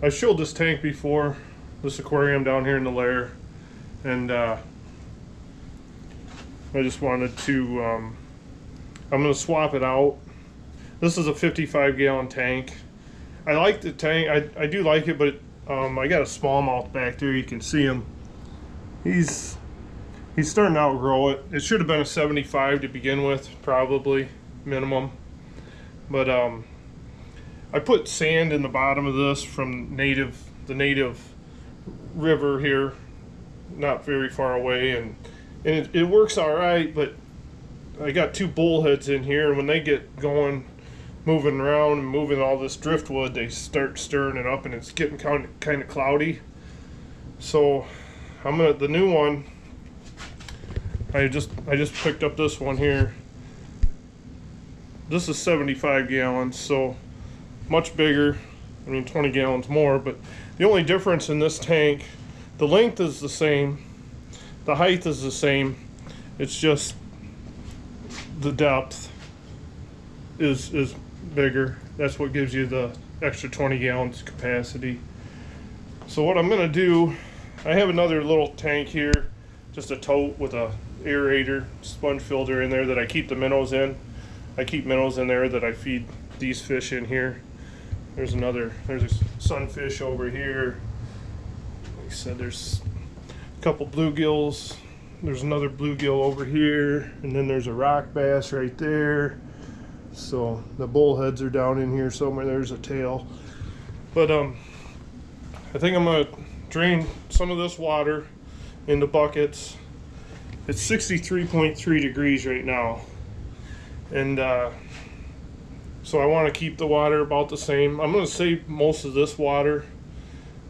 I showed this tank before, this aquarium down here in the Lair, and I just wanted to, I'm going to swap it out. This is a 55-gallon tank. I like the tank, I do like it, but I got a smallmouth back there, you can see him. He's starting to outgrow it. It should have been a 75 to begin with, probably, minimum. But I put sand in the bottom of this from the native river here, not very far away, and it works all right. But I got two bullheads in here, and when they get going, moving around and moving all this driftwood, they start stirring it up, and it's getting kind of cloudy. So the new one. I just picked up this one here. This is 75 gallons, so much bigger. I mean, 20 gallons more, but the only difference in this tank, the length is the same, the height is the same, it's just the depth is bigger. That's what gives you the extra 20 gallons capacity. So what I'm gonna do, I have another little tank here, just a tote with a aerator, sponge filter in there that I keep the minnows in. I keep minnows in there that I feed these fish in here. There's a sunfish over here. Like I said, there's a couple bluegills. There's another bluegill over here, and then there's a rock bass right there. So the bullheads are down in here somewhere. There's a tail. But I think I'm gonna drain some of this water into buckets. It's 63.3 degrees right now, and so I want to keep the water about the same. I'm going to save most of this water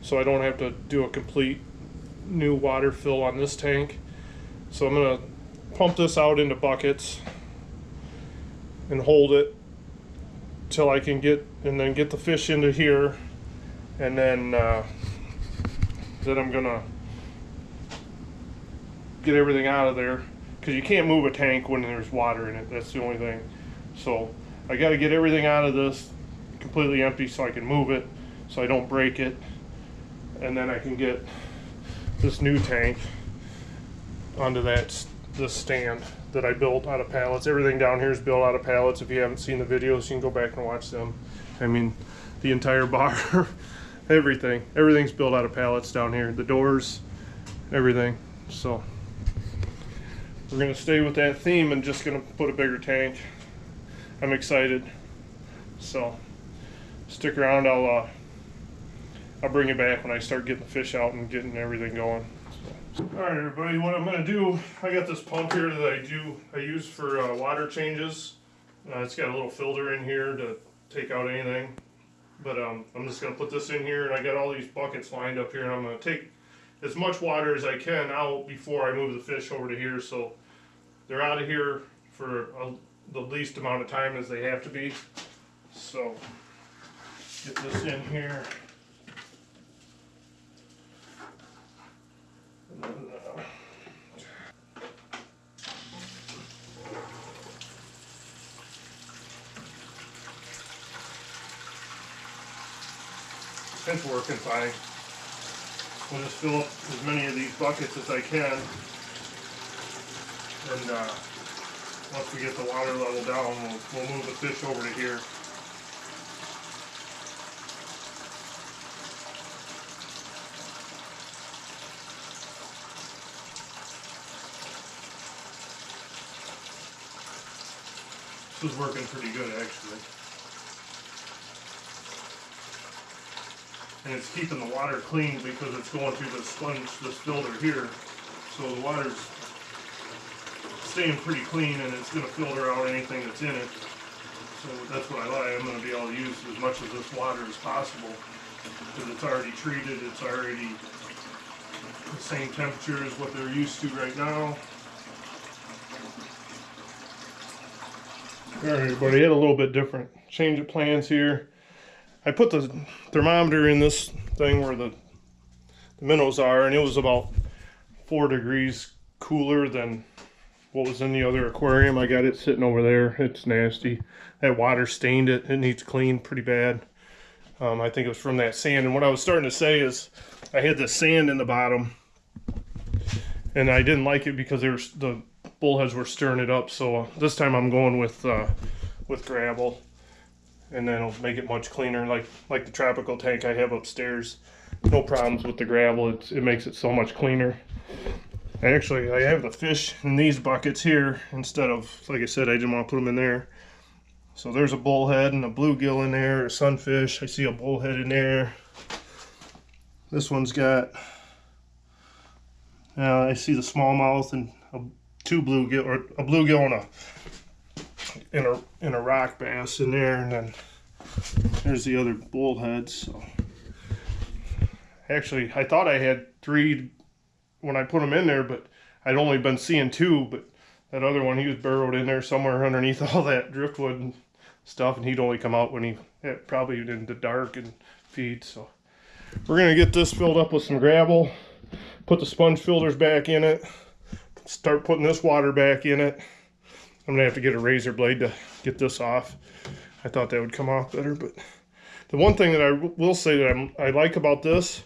so I don't have to do a complete new water fill on this tank. So I'm going to pump this out into buckets and hold it till I can get the fish into here, and then I'm going to get everything out of there, because you can't move a tank when there's water in it. That's the only thing. So I got to get everything out of this completely empty so I can move it, so I don't break it, and then I can get this new tank onto this stand that I built out of pallets. Everything down here is built out of pallets. If you haven't seen the videos, you can go back and watch them. I mean, the entire bar, everything's built out of pallets down here. The doors, everything. So we're going to stay with that theme and just going to put a bigger tank. I'm excited. So stick around. I'll bring it back when I start getting the fish out and getting everything going. So. Alright everybody, what I'm going to do, I got this pump here that I use for water changes. It's got a little filter in here to take out anything. But I'm just going to put this in here, and I got all these buckets lined up here, and I'm going to take as much water as I can out before I move the fish over to here, so they're out of here for the least amount of time as they have to be. So get this in here, and then, it's working fine. We'll just fill up as many of these buckets as I can, and once we get the water level down, we'll move the fish over to here. This is working pretty good, actually. And it's keeping the water clean because it's going through the sponge, this filter here. So the water's staying pretty clean, and it's going to filter out anything that's in it. So that's what I like. I'm going to be able to use as much of this water as possible, because it's already treated, it's already the same temperature as what they're used to right now. Alright everybody, had a little bit different change of plans here. I put the thermometer in this thing where the minnows are, and it was about 4 degrees cooler than what was in the other aquarium. I got it sitting over there. It's nasty. That water stained it. It needs cleaned pretty bad. I think it was from that sand. And what I was starting to say is I had the sand in the bottom, and I didn't like it because the bullheads were stirring it up. So this time I'm going with gravel, and then it'll make it much cleaner. Like the tropical tank I have upstairs, no problems with the gravel. It makes it so much cleaner. I have the fish in these buckets here instead of, like I said, I didn't want to put them in there. So there's a bullhead and a bluegill in there, a sunfish. I see a bullhead in there. This one's got, I see the smallmouth and two bluegill, or a bluegill and a rock bass in there, and then there's the other bullheads. So actually, I thought I had 3 when I put them in there, but I'd only been seeing 2. But that other one, he was burrowed in there somewhere underneath all that driftwood and stuff, and he'd only come out when he probably in the dark and feed. So we're gonna get this filled up with some gravel, put the sponge filters back in it, start putting this water back in it. I'm gonna have to get a razor blade to get this off. I thought that would come off better, but the one thing that I will say that I like about this,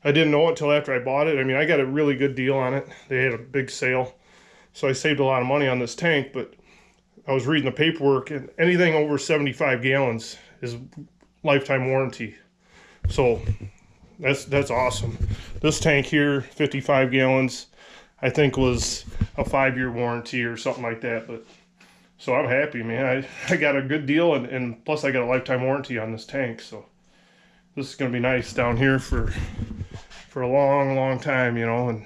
I didn't know it until after I bought it. I mean, I got a really good deal on it. They had a big sale, so I saved a lot of money on this tank. But I was reading the paperwork, and anything over 75 gallons is lifetime warranty. So that's awesome. This tank here, 55 gallons, I think was a 5-year warranty or something like that. But so I'm happy, man. I got a good deal, and plus I got a lifetime warranty on this tank. So this is gonna be nice down here for a long time, you know. And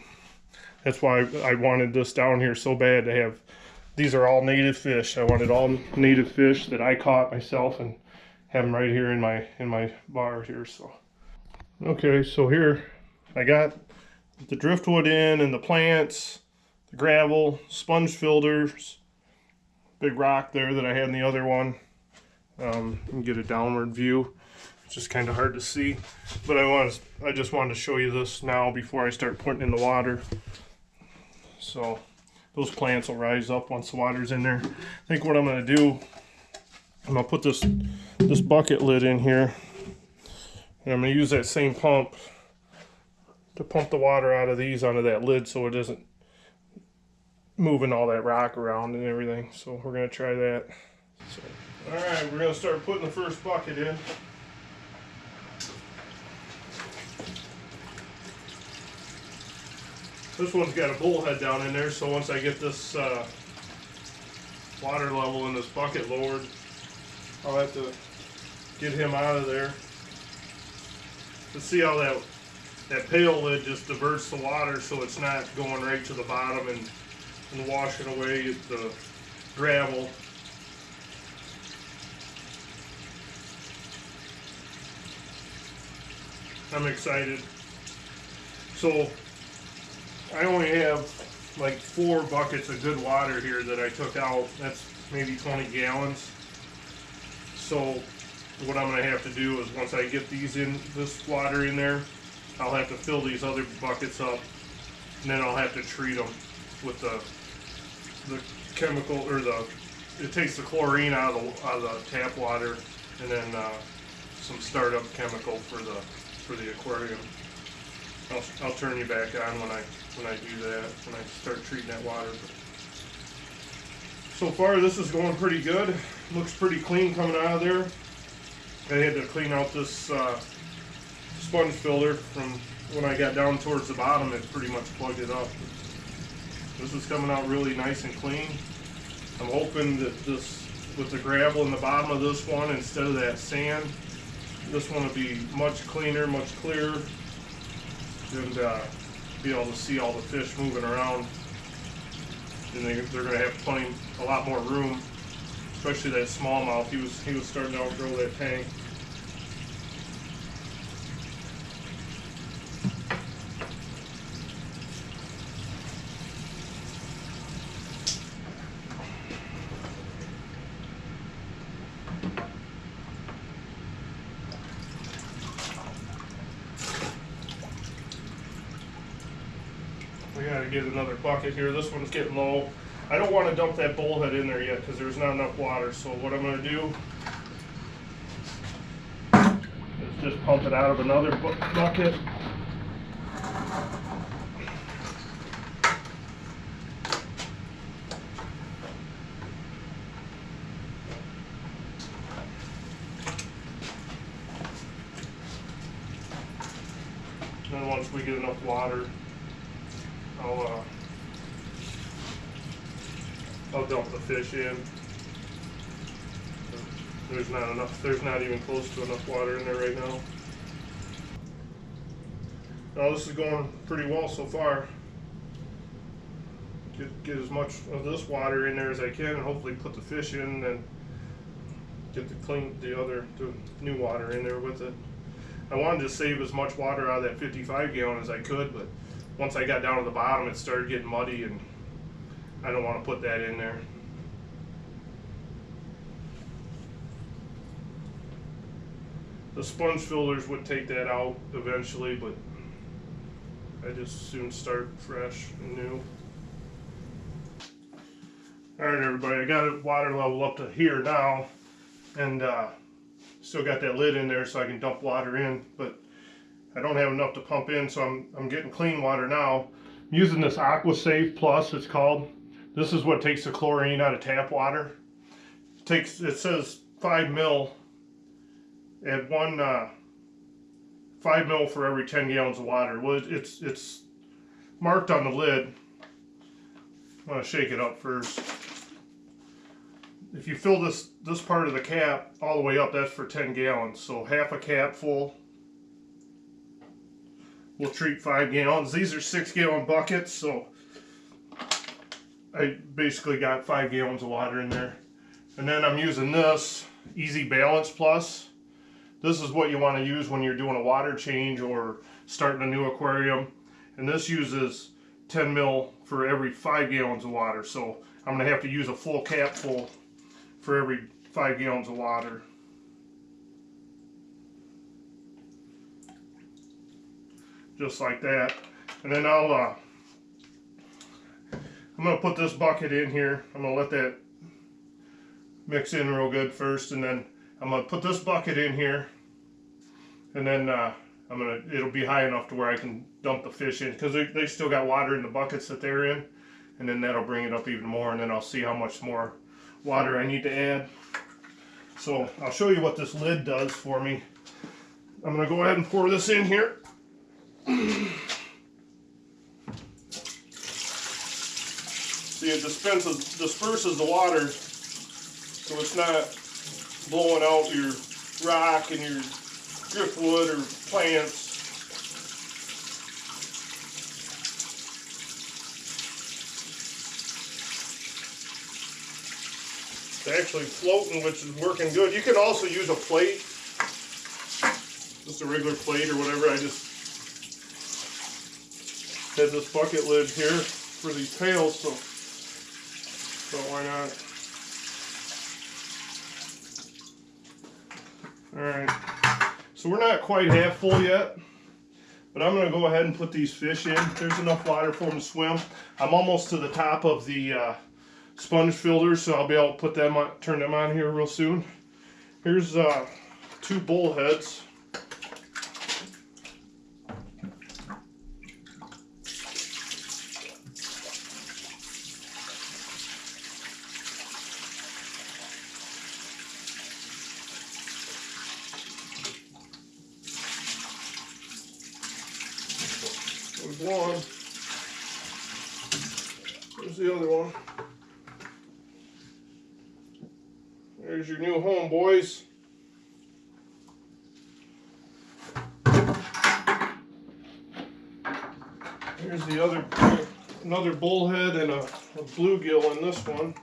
that's why I wanted this down here so bad to have. These are all native fish. I wanted all native fish that I caught myself and have them right here in my bar here. So okay, so here I got the driftwood in and the plants, the gravel, sponge filters, big rock there that I had in the other one. You can get a downward view. It's just kind of hard to see, but I just wanted to show you this now before I start putting in the water. So those plants will rise up once the water's in there. I think what I'm going to do, I'm going to put this bucket lid in here, and I'm going to use that same pump to pump the water out of these onto that lid so it isn't moving all that rock around and everything. So we're going to try that. So, all right, we're going to start putting the first bucket in. This one's got a bullhead down in there, so once I get this water level in this bucket lowered, I'll have to get him out of there. To see how that pail lid just diverts the water so it's not going right to the bottom and washing away the gravel. I'm excited. So I only have like 4 buckets of good water here that I took out. That's maybe 20 gallons. So what I'm going to have to do is once I get this water in there, I'll have to fill these other buckets up, and then I'll have to treat them with the chemical, or it takes the chlorine out of the tap water, and then some startup chemical for the aquarium. I'll turn you back on when I do that, when I start treating that water. But so far this is going pretty good. Looks pretty clean coming out of there. I had to clean out this sponge filter from when I got down towards the bottom. It pretty much plugged it up. This is coming out really nice and clean. I'm hoping that this, with the gravel in the bottom of this one instead of that sand, this one will be much cleaner, much clearer, and be able to see all the fish moving around. And they're going to have a lot more room, especially that smallmouth. He was starting to outgrow that tank. We gotta get another bucket here. This one's getting low. I don't want to dump that bullhead in there yet because there's not enough water. So what I'm gonna do is just pump it out of another bucket. And then once we get enough water, I'll dump the fish in. There's not enough. There's not even close to enough water in there right now. Now this is going pretty well so far. Get as much of this water in there as I can, and hopefully put the fish in, and then get the new water in there with it. I wanted to save as much water out of that 55 gallon as I could, but once I got down to the bottom, it started getting muddy, and I don't want to put that in there. The sponge filters would take that out eventually, but I just soon start fresh and new. Alright everybody, I got the water level up to here now, and still got that lid in there so I can dump water in, but I don't have enough to pump in, so I'm getting clean water now. I'm using this AquaSafe Plus, it's called. This is what takes the chlorine out of tap water. It says 5 mil at 5 mil for every 10 gallons of water. Well, it's marked on the lid. I'm gonna shake it up first. If you fill this part of the cap all the way up, that's for 10 gallons. So half a cap full will treat 5 gallons. These are 6-gallon buckets, so I basically got 5 gallons of water in there. And then I'm using this Easy Balance Plus. This is what you want to use when you're doing a water change or starting a new aquarium. And this uses 10 mil for every 5 gallons of water. So I'm going to have to use a full cap full for every 5 gallons of water. Just like that. And then I'm going to put this bucket in here. I'm going to let that mix in real good first, and then I'm going to put this bucket in here, and then it'll be high enough to where I can dump the fish in, because they still got water in the buckets that they're in, and then that'll bring it up even more, and then I'll see how much more water I need to add. So I'll show you what this lid does for me. I'm going to go ahead and pour this in here. See, it disperses the water, so it's not blowing out your rock and your driftwood or plants. It's actually floating, which is working good. You can also use a plate, just a regular plate or whatever. I just had this bucket lid here for these pails, so why not? Alright, so we're not quite half full yet, but I'm going to go ahead and put these fish in. There's enough water for them to swim. I'm almost to the top of the sponge filters, so I'll be able to put them on, turn them on here real soon. Here's 2 bullheads. There's one. There's the other one. There's your new home, boys. Here's the other, another bullhead and a bluegill in this one.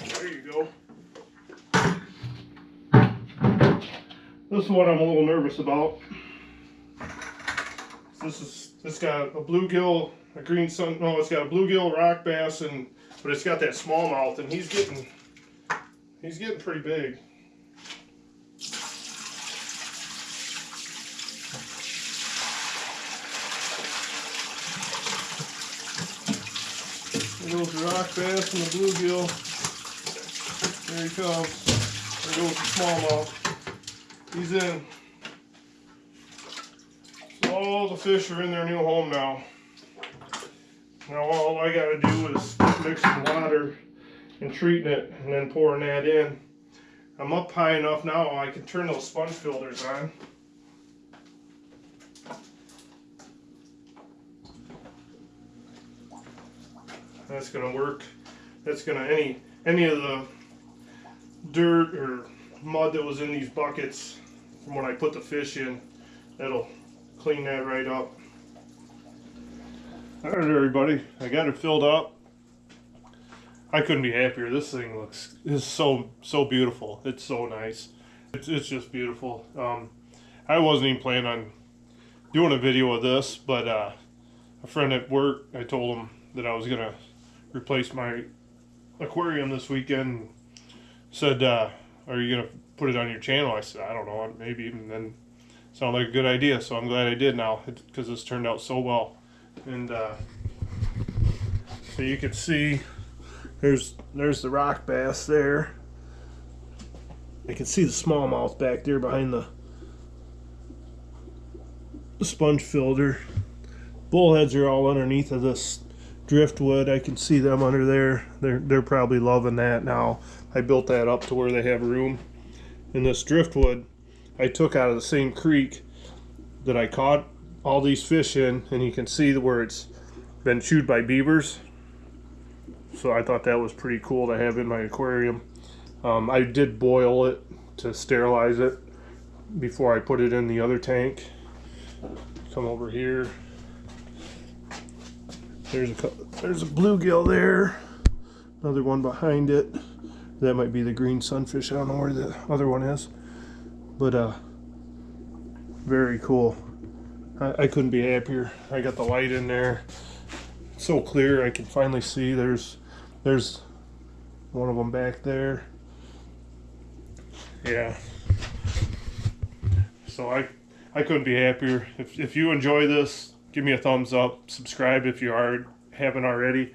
There you go. This is what I'm a little nervous about. It's got a bluegill, a green sun. No, it's got a bluegill, rock bass, but it's got that smallmouth, and he's getting pretty big. goes the rock bass and the bluegill. There he comes. There goes the smallmouth. He's in. So all the fish are in their new home now. Now all I gotta do is mix some water and treating it and then pouring that in. I'm up high enough now I can turn those sponge filters on. That's gonna work. That's gonna any of the dirt or mud that was in these buckets from when I put the fish in, that'll clean that right up. Alright everybody, I got it filled up. I couldn't be happier. This thing is so beautiful. It's so nice. It's just beautiful. I wasn't even planning on doing a video of this, but a friend at work, I told him that I was gonna replace my aquarium this weekend. Said, are you gonna put it on your channel? I said, I don't know, maybe. And then sounded like a good idea, so I'm glad I did now because this turned out so well. And so you can see there's the rock bass there. I can see the smallmouth back there behind the sponge filter. Bullheads are all underneath of this driftwood. I can see them under there. They're probably loving that now. I built that up to where they have room. And this driftwood I took out of the same creek that I caught all these fish in, and you can see where it's been chewed by beavers. So I thought that was pretty cool to have in my aquarium. I did boil it to sterilize it before I put it in the other tank. Come over here. There's a bluegill there. Another one behind it. That might be the green sunfish. I don't know where the other one is. But very cool. I couldn't be happier. I got the light in there. It's so clear I can finally see. There's one of them back there. Yeah. So I couldn't be happier. If you enjoy this, give me a thumbs up. Subscribe if you haven't already.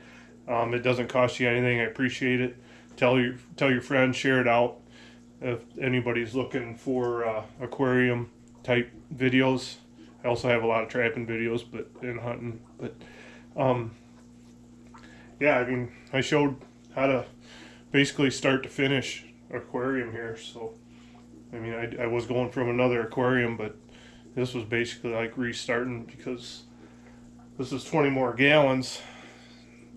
It doesn't cost you anything. I appreciate it. Tell your friends, share it out. If anybody's looking for aquarium type videos. I also have a lot of trapping videos, but in hunting. But yeah, I mean, I showed how to basically start to finish aquarium here. So I mean, I was going from another aquarium, but this was basically like restarting because this is 20 more gallons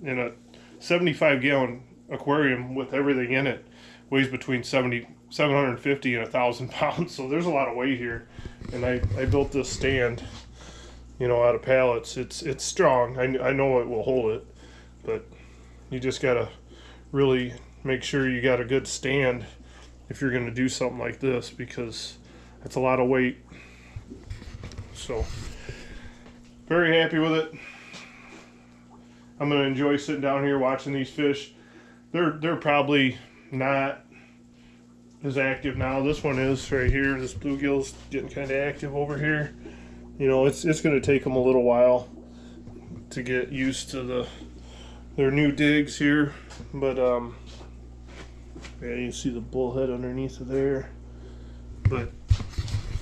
in a 75-gallon aquarium with everything in it. Weighs between 750 and 1,000 pounds, so there's a lot of weight here. And I built this stand, you know, out of pallets. It's strong. I know it will hold it, but you just gotta really make sure you got a good stand if you're gonna do something like this, because it's a lot of weight. So very happy with it. I'm gonna enjoy sitting down here watching these fish. They're probably not as active now. This one is right here. This bluegill's getting kind of active over here. You know, it's going to take them a little while to get used to their new digs here. But yeah, you see the bullhead underneath of there. But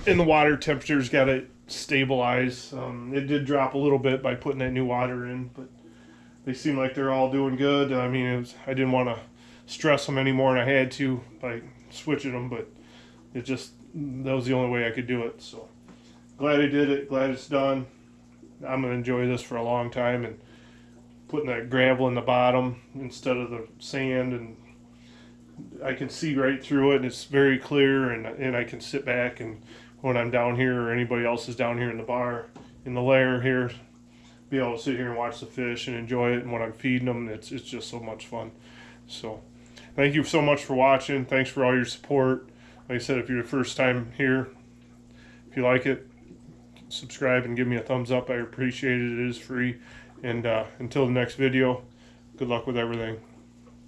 in the water temperature's got to stabilize. It did drop a little bit by putting that new water in, but they seem like they're all doing good. I mean, I didn't want to stress them anymore, and I had to by switching them, but that was the only way I could do it. So glad I did it, glad it's done. I'm gonna enjoy this for a long time, and putting that gravel in the bottom instead of the sand, and I can see right through it, and it's very clear, and I can sit back, and when I'm down here or anybody else is down here in the bar in the lair here, be able to sit here and watch the fish and enjoy it. And when I'm feeding them, it's just so much fun. So thank you so much for watching. Thanks for all your support. Like I said, if you're the first time here, if you like it, subscribe and give me a thumbs up. I appreciate it. It is free. And until the next video, good luck with everything.